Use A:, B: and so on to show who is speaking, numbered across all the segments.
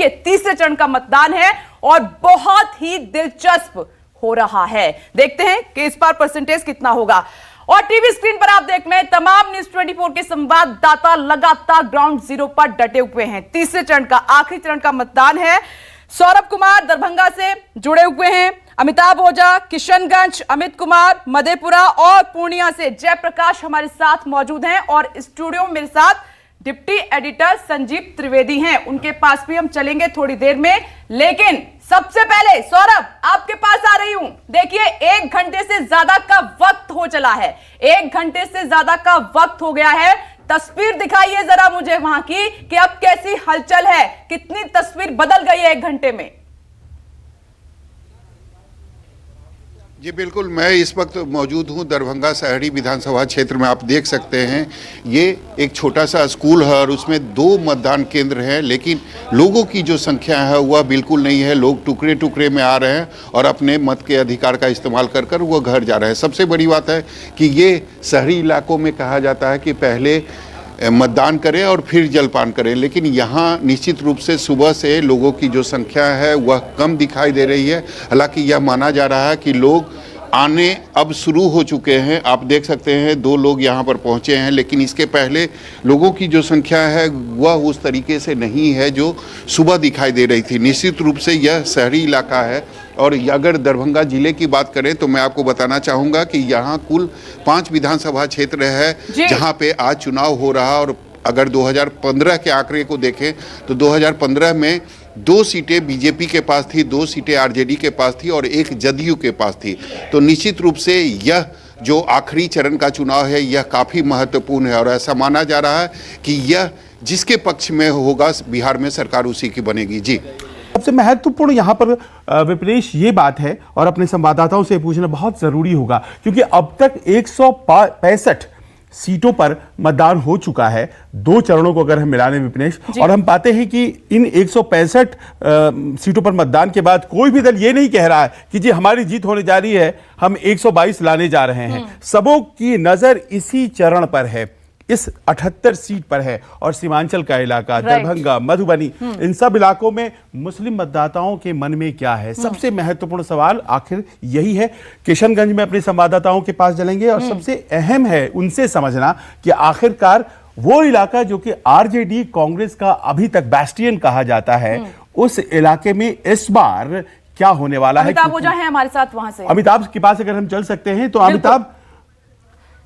A: देखिए तीसरे चरण का मतदान है और बहुत ही दिलचस्प हो रहा है। देखते हैं कि इस बार परसेंटेज कितना होगा। और टीवी स्क्रीन पर आप देख रहे हैं तमाम न्यूज़ 24 के संवाददाता लगातार ग्राउंड जीरो पर डटे हुए हैं। तीसरे चरण का आखिरी चरण का मतदान है। सौरभ कुमार दरभंगा से जुड़े हुए हैं, अमिताभ ओझा किशनगंज, अमित कुमार मधेपुरा और पूर्णिया से जयप्रकाश हमारे साथ मौजूद हैं और स्टूडियो में मेरे साथ डिप्टी एडिटर संजीव त्रिवेदी हैं। उनके पास भी हम चलेंगे थोड़ी देर में, लेकिन सबसे पहले सौरभ आपके पास आ रही हूं। देखिए 1 घंटे से ज्यादा का वक्त हो चला है, 1 घंटे से ज्यादा का वक्त हो गया है। तस्वीर दिखाइए जरा मुझे वहां की कि अब कैसी हलचल है, कितनी तस्वीर बदल गई है 1 घंटे में।
B: जी बिल्कुल, मैं इस वक्त मौजूद हूं दरभंगा शहरी विधानसभा क्षेत्र में। आप देख सकते हैं ये एक छोटा सा स्कूल है और उसमें 2 मतदान केंद्र हैं, लेकिन लोगों की जो संख्या है वह बिल्कुल नहीं है। लोग टुकड़े टुकड़े में आ रहे हैं और अपने मत के अधिकार का इस्तेमाल कर कर वो घर जा रहे हैं। सबसे बड़ी बात है कि ये शहरी इलाकों में कहा जाता है कि पहले मतदान करें और फिर जलपान करें, लेकिन यहाँ निश्चित रूप से सुबह से लोगों की जो संख्या है वह कम दिखाई दे रही है। हालांकि यह माना जा रहा है कि लोग आने अब शुरू हो चुके हैं। आप देख सकते हैं 2 लोग यहाँ पर पहुँचे हैं, लेकिन इसके पहले लोगों की जो संख्या है वह उस तरीके से नहीं है जो सुबह दिखाई दे रही थी। निश्चित रूप से यह शहरी इलाका है और अगर दरभंगा जिले की बात करें तो मैं आपको बताना चाहूँगा कि यहाँ कुल 5 विधानसभा क्षेत्र है जहाँ पे आज चुनाव हो रहा। और अगर 2015 के आंकड़े को देखें तो 2015 में 2 सीटें बीजेपी के पास थी, 2 सीटें आरजेडी के पास थी और 1 जदयू के पास थी। तो निश्चित रूप से यह जो आखिरी चरण का चुनाव है यह काफ़ी महत्वपूर्ण है और ऐसा माना जा रहा है कि यह जिसके पक्ष में होगा बिहार में सरकार उसी की बनेगी। जी,
C: सबसे महत्वपूर्ण यहाँ पर विपनेश ये बात है और अपने संवाददाताओं से पूछना बहुत जरूरी होगा, क्योंकि अब तक 165 सीटों पर मतदान हो चुका है, 2 चरणों को अगर हम मिला लें विपनेश, और हम पाते हैं कि इन 165 सीटों पर मतदान के बाद कोई भी दल ये नहीं कह रहा है कि जी हमारी जीत होने जा रही है, हम 122 लाने जा रहे हैं। सबों की नजर इसी चरण पर है, इस 78 सीट पर है। और सीमांचल का इलाका, दरभंगा, मधुबनी, इन सब इलाकों में मुस्लिम मतदाताओं के मन में क्या है, सबसे महत्वपूर्ण सवाल आखिर यही है। किशनगंज में अपने संवाददाताओं के पास चलेंगे और सबसे अहम है उनसे समझना कि आखिरकार वो इलाका जो कि आरजेडी कांग्रेस का अभी तक बैस्टियन कहा जाता है, उस इलाके में इस बार क्या होने वाला है।
A: अमिताभ ओझा है हमारे साथ, वहां से
C: अमिताभ के पास अगर हम चल सकते हैं तो अमिताभ,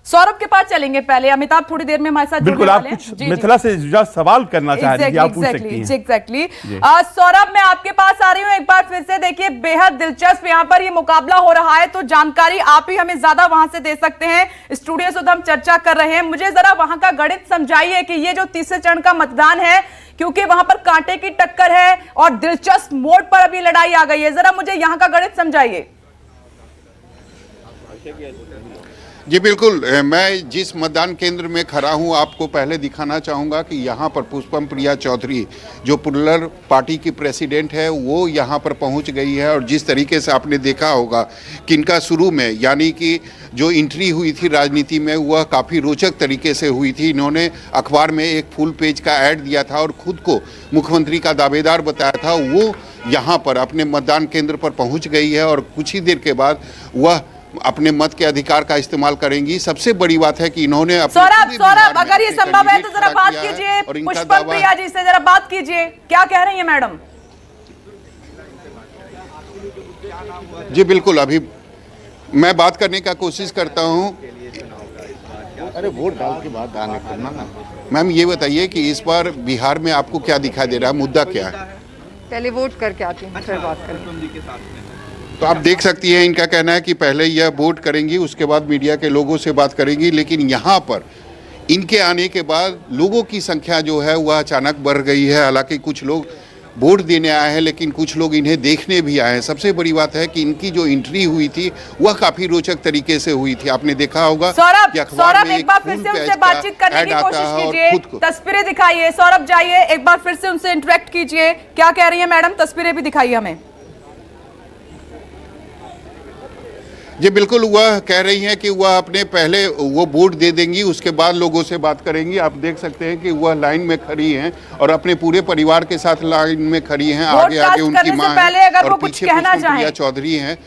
A: सौरभ के पास चलेंगे पहले। अमिताभ थोड़ी देर में हमारे साथ
C: बिल्कुल, आप कुछ मिथिला से जुड़ा सवाल करना चाह रही हैं, आप पूछ सकती हैं।
A: एग्जैक्टली। सौरभ मैं आपके पास आ रही हूं एक बार फिर से। देखिए बेहद दिलचस्प यहाँ पर ये मुकाबला हो रहा है, तो जानकारी आप ही हमें ज्यादा वहां से दे सकते हैं। स्टूडियो से तो हम चर्चा कर रहे हैं, मुझे जरा वहां का गणित समझाइए कि ये जो तीसरे चरण का मतदान है, क्योंकि वहां पर कांटे की टक्कर है और दिलचस्प मोड़ पर अभी लड़ाई आ गई है, जरा मुझे यहाँ का गणित समझाइए।
B: जी बिल्कुल, मैं जिस मतदान केंद्र में खड़ा हूं आपको पहले दिखाना चाहूँगा कि यहाँ पर पुष्पम प्रिया चौधरी जो पुलर पार्टी की प्रेसिडेंट है वो यहाँ पर पहुँच गई है। और जिस तरीके से आपने देखा होगा कि इनका शुरू में यानी कि जो एंट्री हुई थी राजनीति में वह काफ़ी रोचक तरीके से हुई थी। इन्होंने अखबार में एक फुल पेज का ऐड दिया था और खुद को मुख्यमंत्री का दावेदार बताया था। वो यहाँ पर अपने मतदान केंद्र पर पहुँच गई है और कुछ ही देर के बाद वह अपने मत के अधिकार का इस्तेमाल करेंगी। सबसे बड़ी बात है कि इन्होंने
A: सौरभ अगर ये संभव है तो जरा बात कीजिए, पुष्पम प्रिया जी से जरा बात कीजिए, क्या कह रही हैं मैडम।
B: जी बिल्कुल, अभी मैं बात करने का कोशिश करता हूं।
D: अरे वोट डाल के बाद आने करना ना।
B: मैम ये बताइए कि इस बार बिहार में आपको क्या दिखाई दे रहा है, मुद्दा क्या है?
E: पहले वोट करके आती हूँ फिर बात करेंगे।
B: तो आप देख सकती हैं इनका कहना है कि पहले यह वोट करेंगी, उसके बाद मीडिया के लोगों से बात करेंगी। लेकिन यहाँ पर इनके आने के बाद लोगों की संख्या जो है वह अचानक बढ़ गई है। हालांकि कुछ लोग वोट देने आए हैं लेकिन कुछ लोग इन्हें देखने भी आए हैं। सबसे बड़ी बात है कि इनकी जो एंट्री हुई थी वह काफी रोचक तरीके से हुई थी। आपने देखा होगा
A: सौरभ एक बार फिर से उनसे बातचीत करने की कोशिश कीजिए, तस्वीरें दिखाइए। सौरभ जाइए एक बार फिर से उनसे इंटरेक्ट कीजिए, क्या कह रही है मैडम, तस्वीरें भी दिखाइए हमें।
B: जी बिल्कुल, वह कह रही हैं कि वह अपने पहले वो वोट दे देंगी, उसके बाद लोगों से बात करेंगी। आप देख सकते हैं कि वह लाइन में खड़ी हैं और अपने पूरे परिवार के साथ लाइन में खड़ी हैं। आगे आगे उनकी मां है और पीछे पुष्पप्रिया चौधरी हैं।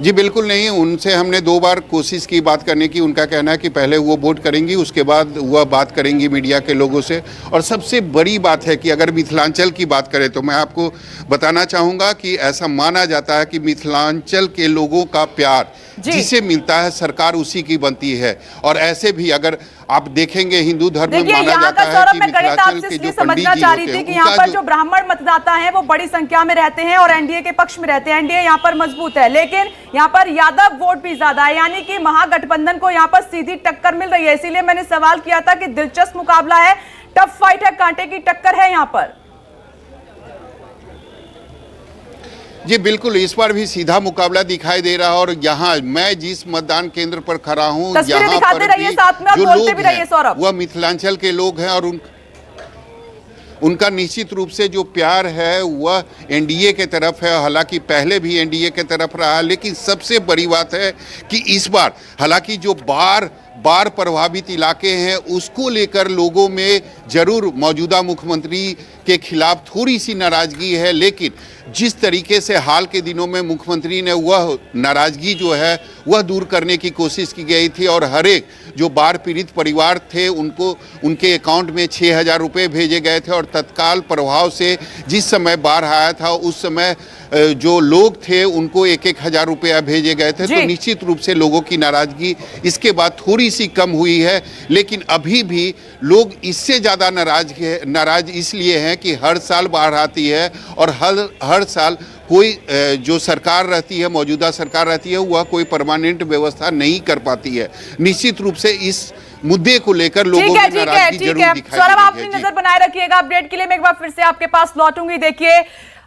B: जी बिल्कुल नहीं, उनसे हमने 2 बार कोशिश की बात करने की। उनका कहना है कि पहले वो वोट करेंगी, उसके बाद वह बात करेंगी मीडिया के लोगों से। और सबसे बड़ी बात है कि अगर मिथिलांचल की बात करें तो मैं आपको बताना चाहूँगा कि ऐसा माना जाता है कि मिथिलांचल के लोगों का प्यार जिसे मिलता है सरकार उसी की बनती है। और ऐसे भी अगर आप देखेंगे हिंदू धर्म में माना जाता है कि मिथिलांचल के जो पंडित जी होते हैं,
A: कि यहाँ पर जो ब्राह्मण मतदाता हैं वो बड़ी संख्या में रहते हैं और एनडीए के पक्ष में रहते हैं। एनडीए यहाँ पर मजबूत है, लेकिन यहाँ पर यादव वोट भी ज्यादा है, यानी कि महागठबंधन को यहाँ पर सीधी टक्कर मिल रही है। इसीलिए मैंने सवाल किया था कि दिलचस्प मुकाबला है, टफ फाइट है, कांटे की टक्कर है यहाँ पर।
B: जी बिल्कुल, इस बार भी सीधा मुकाबला दिखाई दे रहा। और यहाँ मैं जिस मतदान केंद्र पर खड़ा हूँ, यहाँ पर भी जो लोग हैं वह मिथिलांचल के लोग हैं और उनका निश्चित रूप से जो प्यार है वह एनडीए के तरफ है। हालांकि पहले भी एनडीए के तरफ रहा, लेकिन सबसे बड़ी बात है कि इस बार हालांकि जो बाढ़ प्रभावित इलाके हैं उसको लेकर लोगों में जरूर मौजूदा मुख्यमंत्री के खिलाफ थोड़ी सी नाराजगी है, लेकिन जिस तरीके से हाल के दिनों में मुख्यमंत्री ने वह नाराजगी जो है वह दूर करने की कोशिश की गई थी और हर एक जो बाढ़ पीड़ित परिवार थे उनको उनके अकाउंट में 6,000 रुपये भेजे गए थे। और तत्काल प्रभाव से जिस समय बाढ़ आया था उस समय जो लोग थे उनको 1,000 रुपया भेजे गए थे। तो निश्चित रूप से लोगों की नाराजगी इसके बाद थोड़ी सी कम हुई है, लेकिन अभी भी लोग इससे ज़्यादा नाराज इसलिए हैं कि हर साल बाढ़ आती है और हर साल कोई जो सरकार रहती है, मौजूदा सरकार रहती है, वह कोई परमानेंट व्यवस्था नहीं कर पाती है। निश्चित रूप से इस मुद्दे को लेकर लोगों में नाराजगी जरूर दिखाई
A: सौरभ, आप अपनी नजर बनाए रखिएगा। अपडेट के लिए मैं एक बार फिर से आपके पास लौटूंगी। देखिए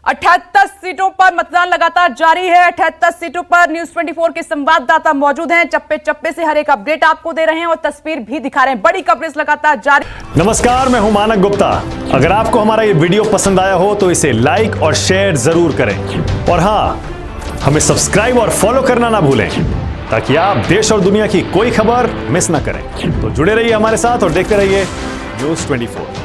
A: 78 सीटों पर मतदान लगातार जारी है। 78 सीटों पर न्यूज़ 24 के संवाददाता मौजूद हैं, चप्पे चप्पे से हर एक अपडेट आपको दे रहे हैं और तस्वीर भी दिखा रहे हैं। बड़ी कवरेज लगातार जारी।
F: नमस्कार, मैं हूं मानक गुप्ता। अगर आपको हमारा ये वीडियो पसंद आया हो तो इसे लाइक और शेयर जरूर करें और हां, हमें सब्सक्राइब और फॉलो करना ना भूलें ताकि आप देश और दुनिया की कोई खबर मिस ना करें। तो जुड़े रहिए हमारे साथ और देखते रहिए न्यूज़ 24।